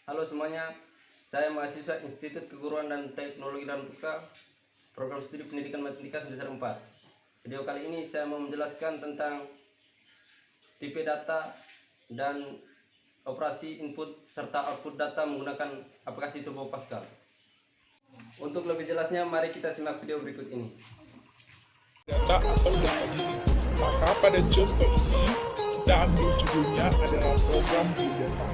Halo semuanya, saya mahasiswa Institut Keguruan dan Teknologi Dalam TUKA, program studi pendidikan matematika semester 4. Video kali ini saya mau menjelaskan tentang tipe data dan operasi input serta output data menggunakan aplikasi Turbo Pascal. Untuk lebih jelasnya, mari kita simak video berikut ini. Data atau data diri. Maka pada contoh ini, kita ambil judulnya adalah program biodata.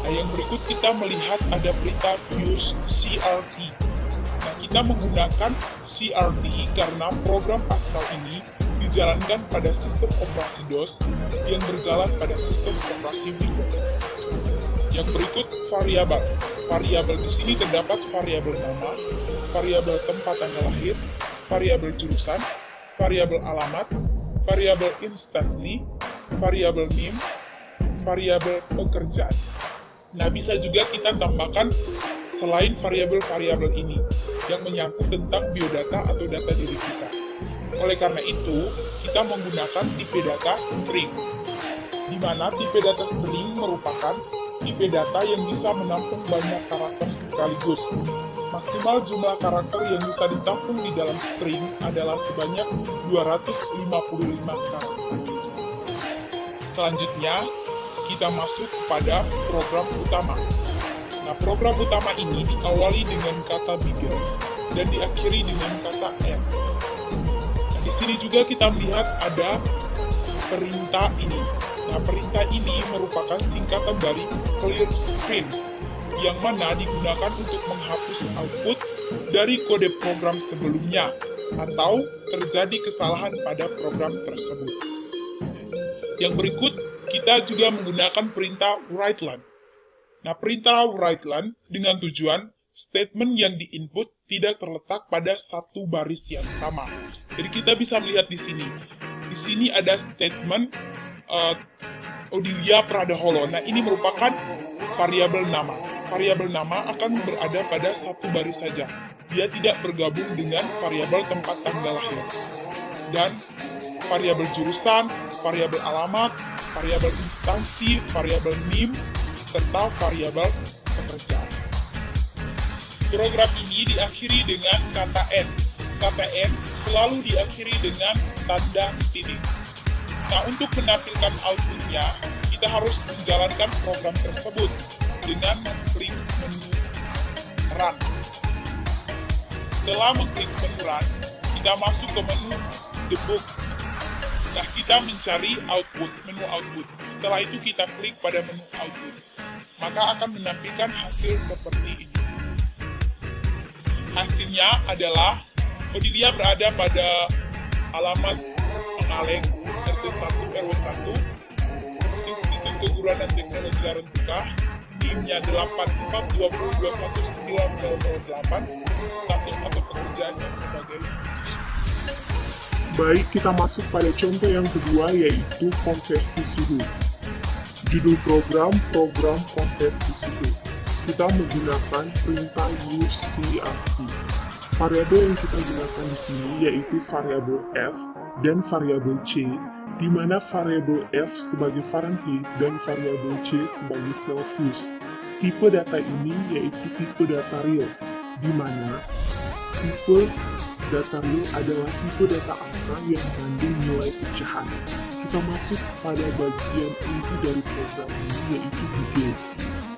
Nah, yang berikut kita melihat ada perintah use CRT. Nah, kita menggunakan CRT karena program Pascal ini dijalankan pada sistem operasi DOS yang berjalan pada sistem operasi Windows. Yang berikut variabel. Variabel di sini terdapat variabel nama, variabel tempat tanggal lahir, variabel jurusan, variabel alamat, variabel instansi, variabel NIM, variabel pekerjaan. Nah, bisa juga kita tambahkan selain variabel-variabel ini yang menyangkut tentang biodata atau data diri kita. Oleh karena itu, kita menggunakan tipe data string, di mana tipe data string merupakan tipe data yang bisa menampung banyak karakter sekaligus. Maksimal jumlah karakter yang bisa ditampung di dalam string adalah sebanyak 255 karakter. Selanjutnya, kita masuk kepada program utama. Nah, program utama ini diawali dengan kata begin dan diakhiri dengan kata end. Nah, di sini juga kita melihat ada perintah ini. Nah, perintah ini merupakan singkatan dari clear screen, yang mana digunakan untuk menghapus output dari kode program sebelumnya atau terjadi kesalahan pada program tersebut. Yang berikut, kita juga menggunakan perintah writeline. Nah, perintah writeline dengan tujuan statement yang diinput tidak terletak pada satu baris yang sama. Jadi kita bisa melihat di sini. Di sini ada statement Odilia Pradaholo. Nah, ini merupakan variabel nama. Variabel nama akan berada pada satu baris saja. Dia tidak bergabung dengan variabel tempat tanggal lahir. Dan variabel jurusan, variabel alamat, variabel instansi, variabel NIM, serta variabel pekerjaan. Program ini diakhiri dengan kata N. Kata N selalu diakhiri dengan tanda titik. Nah, untuk menampilkan outputnya, kita harus menjalankan program tersebut dengan mengklik menu Run. Setelah mengklik menu Run, kita masuk ke menu Debug. Nah, kita mencari output, menu output. Setelah itu kita klik pada menu output. Maka akan menampilkan hasil seperti ini. Hasilnya adalah Odilia berada pada alamat Pengaleng, RT 1 RW 1, Institut Keguruan dan Teknologi Dalam TUKA, NIM-nya 8420219008, status atau pekerjaannya sebagai Baik, kita masuk pada contoh yang kedua, yaitu konversi suhu. Judul program konversi suhu. Kita menggunakan perintah use CRT. Variabel yang kita gunakan di sini yaitu variabel F dan variabel C, di mana variabel F sebagai Fahrenheit dan variabel C sebagai Celsius. Tipe data ini yaitu tipe data real, di mana tipe data real adalah tipe data angka yang mengandung nilai pecahan. Kita masuk pada bagian inti dari program ini yaitu begin.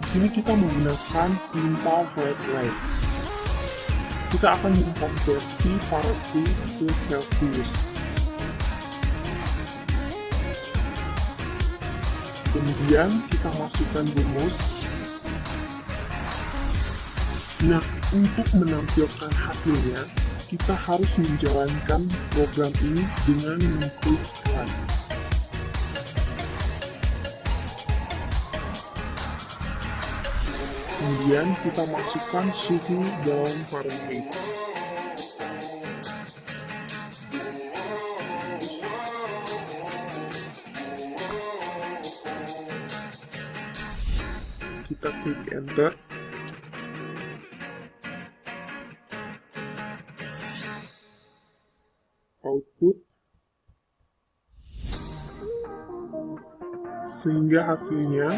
Di sini kita menggunakan perintah writeline. Kita akan mengkonversi Fahrenheit ke Celsius. Kemudian kita masukkan rumus. Nah, untuk menampilkan hasilnya, kita harus menjalankan program ini dengan mengklik Run. Kemudian kita masukkan suhu dalam Fahrenheit. Kita klik Enter. Output. Sehingga hasilnya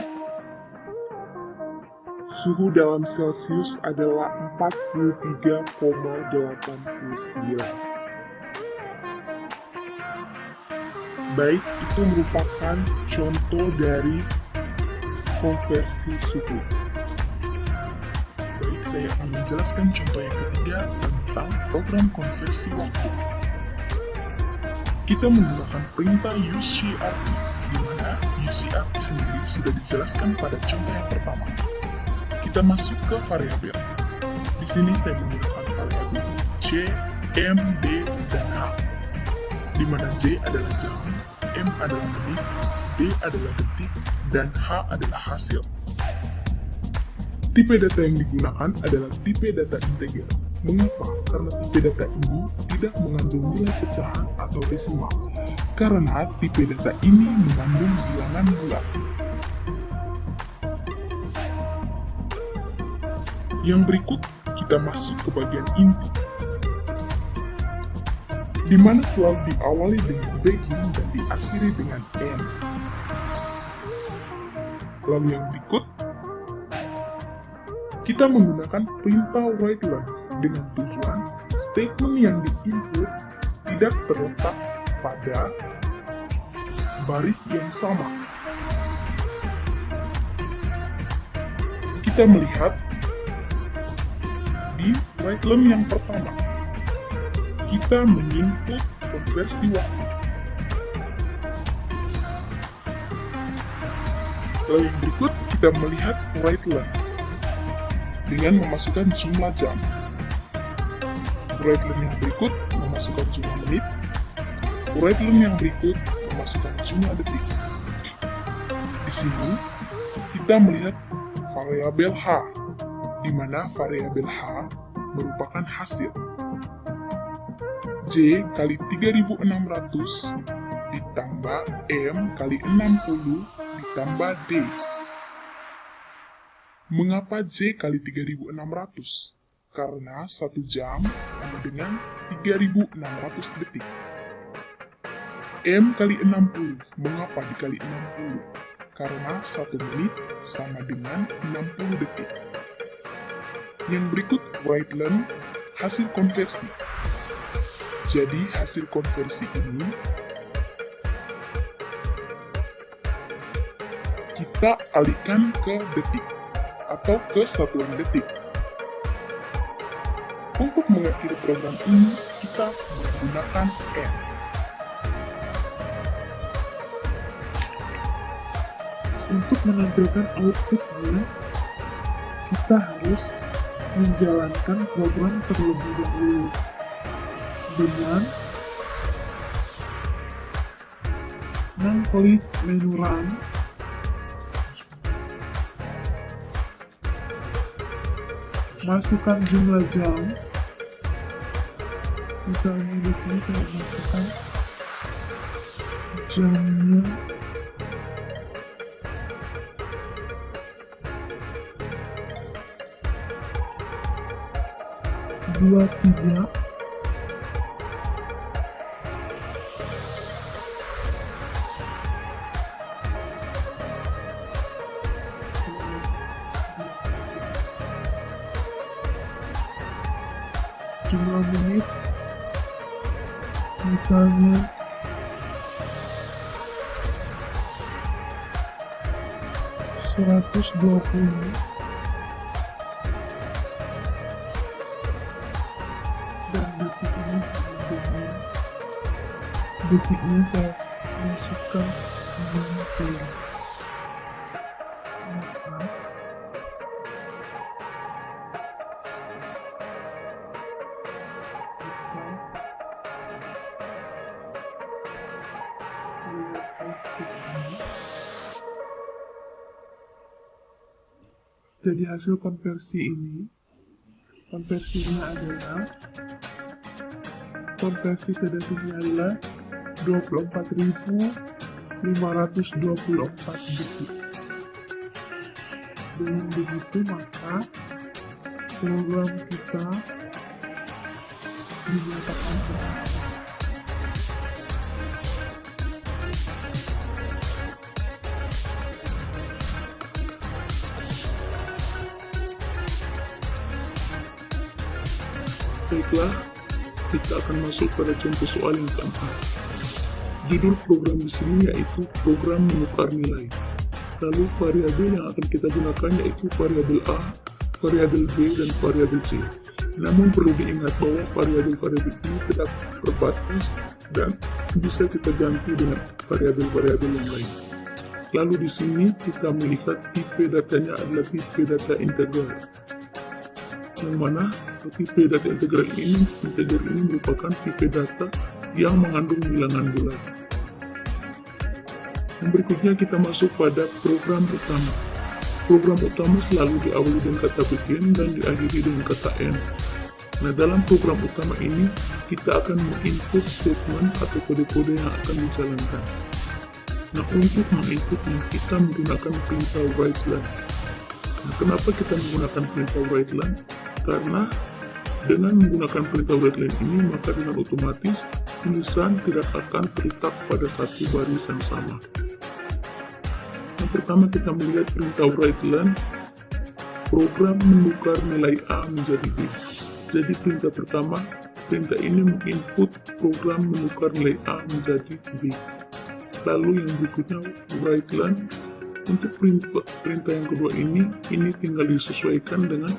Suhu dalam Celcius adalah 43,89. Baik, itu merupakan contoh dari konversi suhu. Baik, saya akan menjelaskan contoh yang ketiga tentang program konversi waktu. Kita menggunakan perintah UseCRT, di mana UseCRT sendiri sudah dijelaskan pada contoh yang pertama. Kita masuk ke variabel. Di sini saya menggunakan variabel C, M, D, dan H, di mana J adalah jam, M adalah menit, D adalah detik, dan H adalah hasil. Tipe data yang digunakan adalah tipe data integer. Mengapa? Karena tipe data ini tidak mengandung nilai pecahan atau desimal. Karena tipe data ini mengandung bilangan bulat. Yang berikut, kita masuk ke bagian inti, di mana selalu diawali dengan begin dan diakhiri dengan end. Lalu yang berikut, kita menggunakan perintah write-learn dengan tujuan statement yang di-input tidak terletak pada baris yang sama. Kita melihat di write-learn yang pertama, kita menginput konversi waktu. Lalu yang berikut, kita melihat write-learn dengan memasukkan jumlah jam. Write-learn yang berikut memasukkan jumlah menit. Write-learn yang berikut memasukkan jumlah detik. Di sini, kita melihat variabel H, di mana variabel H merupakan hasil. J kali 3600 ditambah M kali 60 ditambah D. Mengapa J kali 3600? Karena 1 jam sama dengan 3600 detik. M kali 60, mengapa dikali 60? Karena 1 menit sama dengan 60 detik. Yang berikut write-learn hasil konversi. Jadi hasil konversi ini kita alihkan ke detik atau ke satuan detik. Untuk mengakhiri program ini, kita menggunakan N. Untuk menampilkan outputnya, kita harus menjalankan program terlebih dahulu dengan mengklik menu Run, masukkan jumlah jam. Misalnya di sini saya masukkan jamnya 23. Jumlah menit misalnya 120. Dan detiknya sama dengan detiknya saya masukkan 60. Maka jadi hasil konversinya adalah konversi ke detiknya adalah 24.524 detik. Dengan begitu maka program kita dinyatakan berhasil. Baiklah, kita akan masuk pada contoh soal yang keempat. Judul program di sini yaitu program menukar nilai. Lalu variabel yang akan kita gunakan yaitu variabel A, variabel B, dan variabel C. Namun perlu diingat bahwa variabel-variabel ini tidak terbatas dan bisa kita ganti dengan variabel-variabel yang lain. Lalu di sini kita melihat tipe datanya adalah tipe data integral. Yang mana tipe data integral ini merupakan tipe data yang mengandung bilangan bulat. Yang berikutnya kita masuk pada program utama. Program utama selalu diawali dengan kata begin dan diakhiri dengan kata end. Nah, dalam program utama ini kita akan menginput statement atau kode-kode yang akan dijalankan. Nah, untuk menginputnya kita menggunakan perintah writeLine. Nah, kenapa kita menggunakan perintah writeLine? Karena dengan menggunakan perintah writeLine ini, maka dengan otomatis tulisan tidak akan terletak pada satu baris yang sama. Yang pertama kita melihat perintah writeLine, program menukar nilai A menjadi B. Jadi perintah pertama, perintah ini menginput program menukar nilai A menjadi B. Lalu yang berikutnya writeLine, untuk perintah yang kedua ini tinggal disesuaikan dengan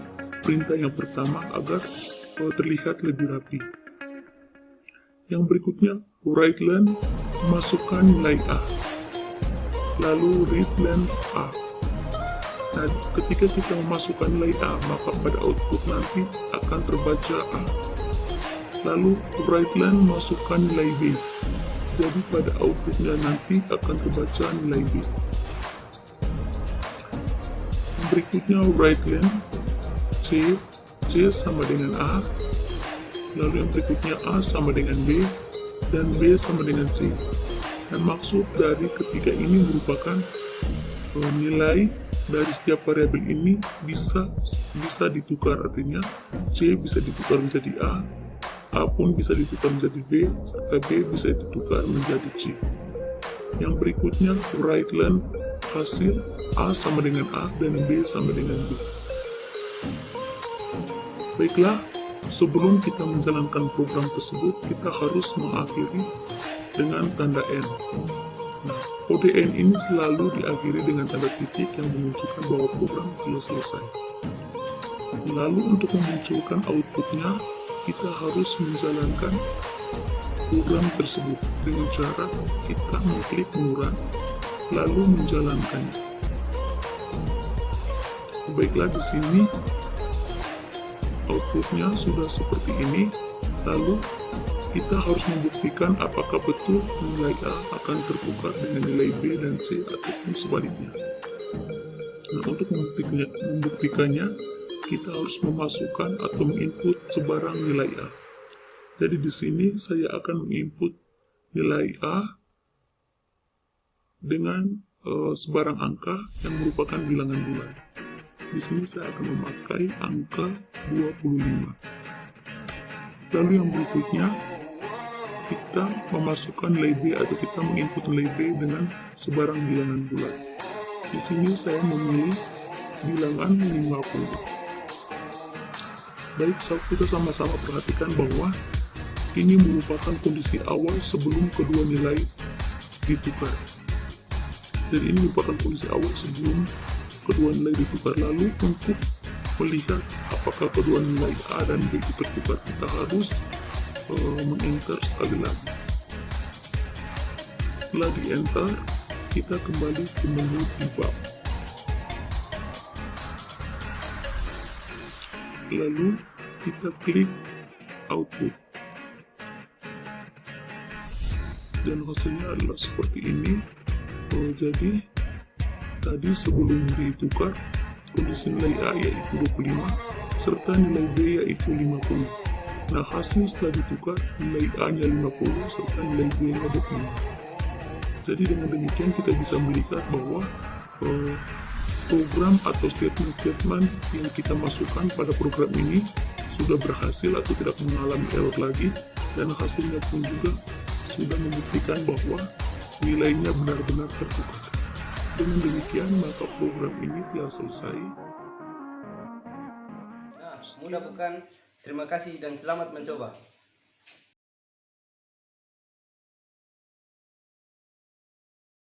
perintah yang pertama agar terlihat lebih rapi. Yang berikutnya writeLine, masukkan nilai A. Lalu readLine A. Nah, ketika kita memasukkan nilai A, maka pada output nanti akan terbaca A. Lalu writeLine, masukkan nilai B. Jadi pada outputnya nanti akan terbaca nilai B. Berikutnya writeLine C sama dengan A. Lalu yang berikutnya A sama dengan B, dan B sama dengan C. Dan maksud dari ketiga ini merupakan nilai dari setiap variabel ini bisa ditukar, artinya C bisa ditukar menjadi A pun bisa ditukar menjadi B, serta B bisa ditukar menjadi C. Yang berikutnya writeLine hasil A sama dengan A dan B sama dengan B. Baiklah, sebelum kita menjalankan program tersebut, kita harus mengakhiri dengan tanda N. Nah, kode N ini selalu diakhiri dengan tanda titik yang menunjukkan bahwa program telah selesai. Lalu untuk memunculkan outputnya, kita harus menjalankan program tersebut dengan cara kita mengklik menu lalu menjalankannya. Baiklah, di sini outputnya sudah seperti ini. Lalu kita harus membuktikan apakah betul nilai A akan tertukar dengan nilai B dan C ataupun sebaliknya. Nah, untuk membuktikannya, kita harus memasukkan atau menginput sebarang nilai A. Jadi di sini saya akan menginput nilai A dengan sebarang angka yang merupakan bilangan bulat. Di sini saya akan memakai angka 25. Lalu yang berikutnya, kita memasukkan nilai B atau kita menginput nilai B dengan sebarang bilangan bulat. Di sini saya memilih bilangan 50. Baik, kita sama-sama perhatikan bahwa ini merupakan kondisi awal sebelum kedua nilai ditukar. Jadi ini merupakan kondisi awal sebelum kedua nilai ditukar. Lalu untuk melihat apakah kedua nilai A dan B itu tertukar, kita harus meng-enter sekali lagi. Setelah di-enter, kita kembali ke menu debug. Lalu kita klik output. Dan hasilnya adalah seperti ini. Jadi tadi sebelum ditukar, kondisi nilai A yaitu 25 serta nilai B yaitu 50. Nah, hasil setelah ditukar, nilai A-nya 50 serta nilai B-nya 25. Jadi dengan demikian kita bisa melihat bahwa program atau statement-statement yang kita masukkan pada program ini sudah berhasil atau tidak mengalami error lagi, dan hasilnya pun juga sudah membuktikan bahwa nilainya benar-benar tertukar. Dengan demikian, maka program ini telah selesai. Nah, mudah bukan? Terima kasih dan selamat mencoba.